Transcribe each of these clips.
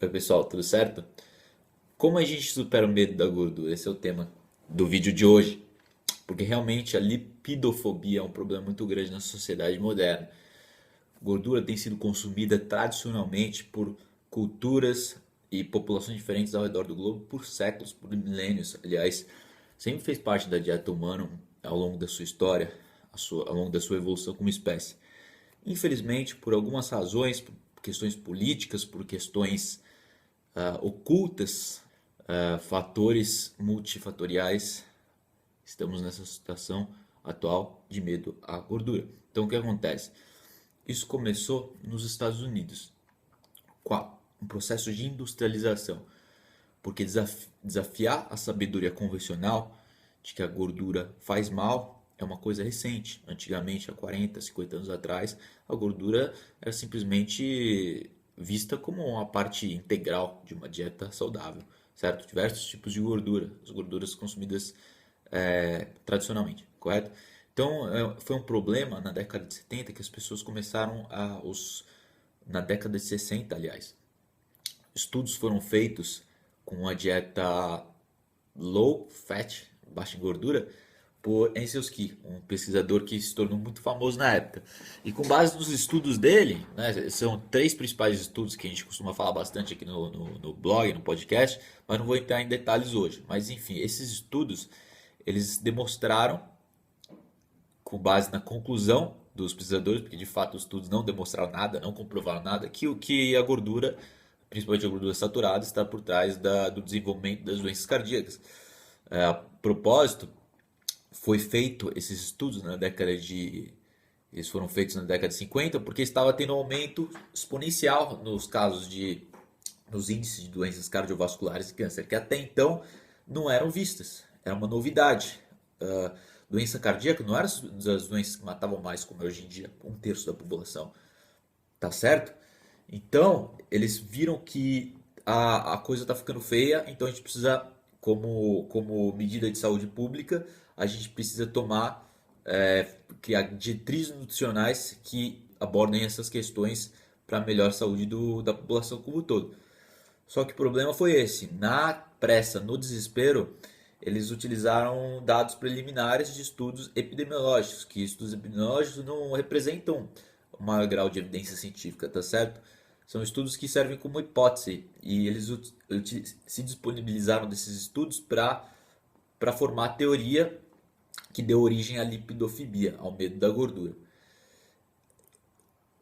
Oi pessoal, tudo certo? Como a gente supera o medo da gordura? Esse é o tema do vídeo de hoje. Porque realmente a lipidofobia é um problema muito grande na sociedade moderna. Gordura tem sido consumida tradicionalmente por culturas e populações diferentes ao redor do globo por séculos, por milênios. Aliás, sempre fez parte da dieta humana ao longo da sua história, ao longo da sua evolução como espécie. Infelizmente, por algumas razões, por questões políticas, por questões ocultas, fatores multifatoriais, estamos nessa situação atual de medo à gordura. Então o que acontece? Isso começou nos Estados Unidos, com um processo de industrialização, porque desafiar a sabedoria convencional de que a gordura faz mal é uma coisa recente. Antigamente, há 40, 50 anos atrás, a gordura era simplesmente vista como uma parte integral de uma dieta saudável, certo? Diversos tipos de gordura, as gorduras consumidas tradicionalmente, correto? Então, foi um problema na década de 70 que as pessoas começaram na década de 60, aliás, estudos foram feitos com a dieta low fat, baixa em gordura, por Ansel Keys, um pesquisador que se tornou muito famoso na época. E com base nos estudos dele, né, são três principais estudos que a gente costuma falar bastante aqui no blog, no podcast, mas não vou entrar em detalhes hoje. Mas enfim, esses estudos, eles demonstraram, com base na conclusão dos pesquisadores, porque de fato os estudos não demonstraram nada, não comprovaram nada, que a gordura, principalmente a gordura saturada, está por trás do desenvolvimento das doenças cardíacas. A propósito, foi feito esses estudos na década de eles foram feitos na década de 50 porque estava tendo um aumento exponencial nos índices de doenças cardiovasculares e câncer, que até então não eram vistas. Era uma novidade. Doença cardíaca não era das doenças que matavam mais, como é hoje em dia, um terço da população. Tá certo? Então, eles viram que a coisa está ficando feia, então a gente precisa, como medida de saúde pública, a gente precisa criar diretrizes nutricionais que abordem essas questões para a melhor saúde da população como um todo. Só que o problema foi esse: na pressa, no desespero, eles utilizaram dados preliminares de estudos epidemiológicos, que estudos epidemiológicos não representam o maior grau de evidência científica, tá certo? São estudos que servem como hipótese e eles se disponibilizaram desses estudos para formar a teoria que deu origem à lipidofobia, ao medo da gordura.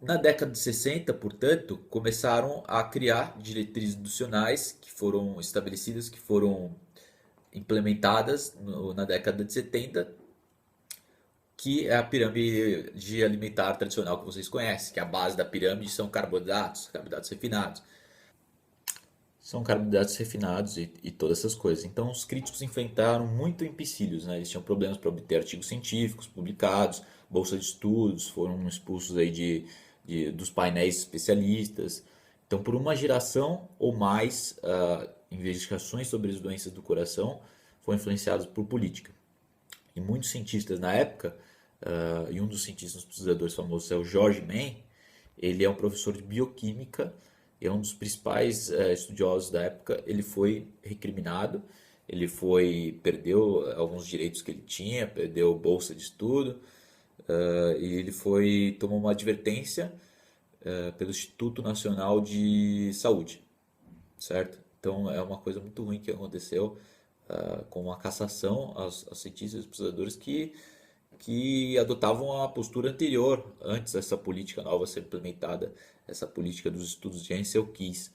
Na década de 60, portanto, começaram a criar diretrizes nutricionais que foram estabelecidas, que foram implementadas na década de 70, que é a pirâmide alimentar tradicional que vocês conhecem, que a base da pirâmide são carboidratos refinados. São carboidratos refinados e todas essas coisas. Então, os críticos enfrentaram muito empecilhos, né? Eles tinham problemas para obter artigos científicos publicados, bolsa de estudos, foram expulsos aí dos painéis especialistas. Então, por uma geração ou mais, investigações sobre as doenças do coração foram influenciadas por política. E muitos cientistas na época, e um dos cientistas pesquisadores famosos é o George Mann, ele é um professor de bioquímica e é um dos principais estudiosos da época. Ele foi recriminado, perdeu alguns direitos que ele tinha, perdeu bolsa de estudo, e ele tomou uma advertência pelo Instituto Nacional de Saúde, certo? Então é uma coisa muito ruim que aconteceu com uma cassação aos cientistas e pesquisadores que adotavam a postura anterior, antes dessa política nova ser implementada, essa política dos estudos de Ansel Keys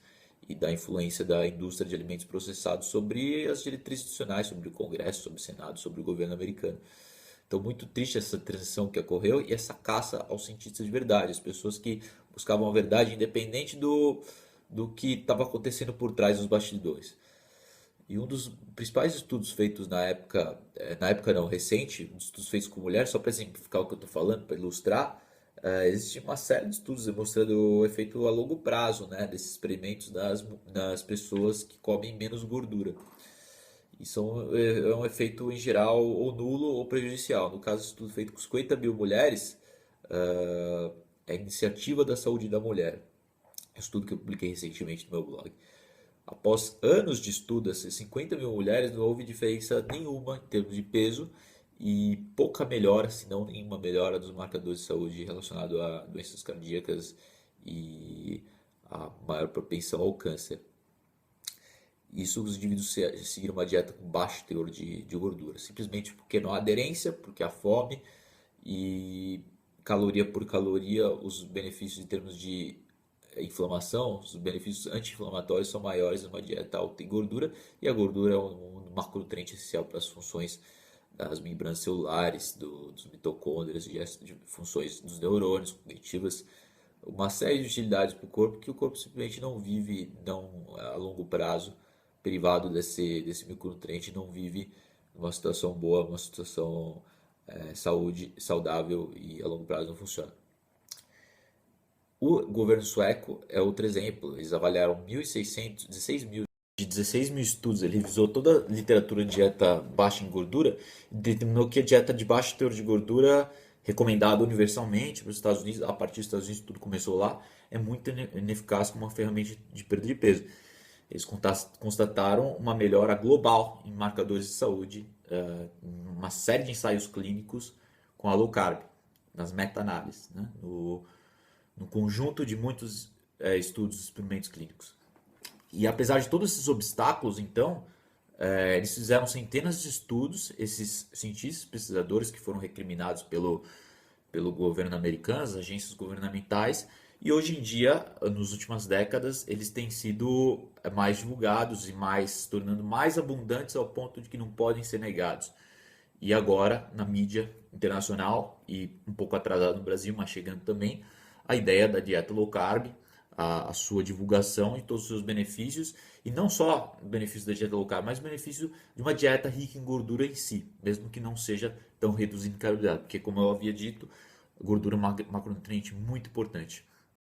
e da influência da indústria de alimentos processados sobre as diretrizes institucionais, sobre o Congresso, sobre o Senado, sobre o governo americano. Então, muito triste essa transição que ocorreu e essa caça aos cientistas de verdade, as pessoas que buscavam a verdade independente do que estava acontecendo por trás dos bastidores. E um dos principais estudos feitos na época não, recente, estudos feitos com mulheres, só para exemplificar o que eu estou falando, para ilustrar, existe uma série de estudos demonstrando o efeito a longo prazo, né, desses experimentos nas pessoas que comem menos gordura. Isso é um efeito em geral ou nulo ou prejudicial. No caso, estudo feito com 50 mil mulheres, é a iniciativa da saúde da mulher. Estudo que eu publiquei recentemente no meu blog. Após anos de estudo, essas 50 mil mulheres não houve diferença nenhuma em termos de peso e pouca melhora, se não nenhuma melhora dos marcadores de saúde relacionados a doenças cardíacas e a maior propensão ao câncer. Isso os indivíduos seguiram uma dieta com baixo teor de gordura, simplesmente porque não há aderência, porque há fome e caloria por caloria, os benefícios em termos de inflamação, os benefícios anti-inflamatórios são maiores numa dieta alta em gordura, e a gordura é um macronutriente essencial para as funções das membranas celulares, dos mitocôndrias, de funções dos neurônios, cognitivas, uma série de utilidades para o corpo que o corpo simplesmente não vive não, a longo prazo, privado desse micronutriente, não vive numa situação boa, uma situação saúde saudável e a longo prazo não funciona. O governo sueco é outro exemplo. Eles avaliaram 1.600, 16 mil, de 16 mil estudos. Ele revisou toda a literatura de dieta baixa em gordura e determinou que a dieta de baixo teor de gordura, recomendada universalmente para os Estados Unidos, a partir dos Estados Unidos tudo começou lá, é muito ineficaz como uma ferramenta de perda de peso. Eles constataram uma melhora global em marcadores de saúde, uma série de ensaios clínicos com a low carb, nas meta-análises, né? No conjunto de muitos estudos e experimentos clínicos. E apesar de todos esses obstáculos, então, eles fizeram centenas de estudos, esses cientistas, pesquisadores que foram recriminados pelo governo americano, as agências governamentais, e hoje em dia, nas últimas décadas, eles têm sido mais divulgados e se tornando mais abundantes ao ponto de que não podem ser negados. E agora, na mídia internacional, e um pouco atrasado no Brasil, mas chegando também, a ideia da dieta low carb, a sua divulgação e todos os seus benefícios, e não só o benefício da dieta low carb, mas o benefício de uma dieta rica em gordura em si, mesmo que não seja tão reduzida em carboidrato, porque como eu havia dito, a gordura é um macronutriente muito importante.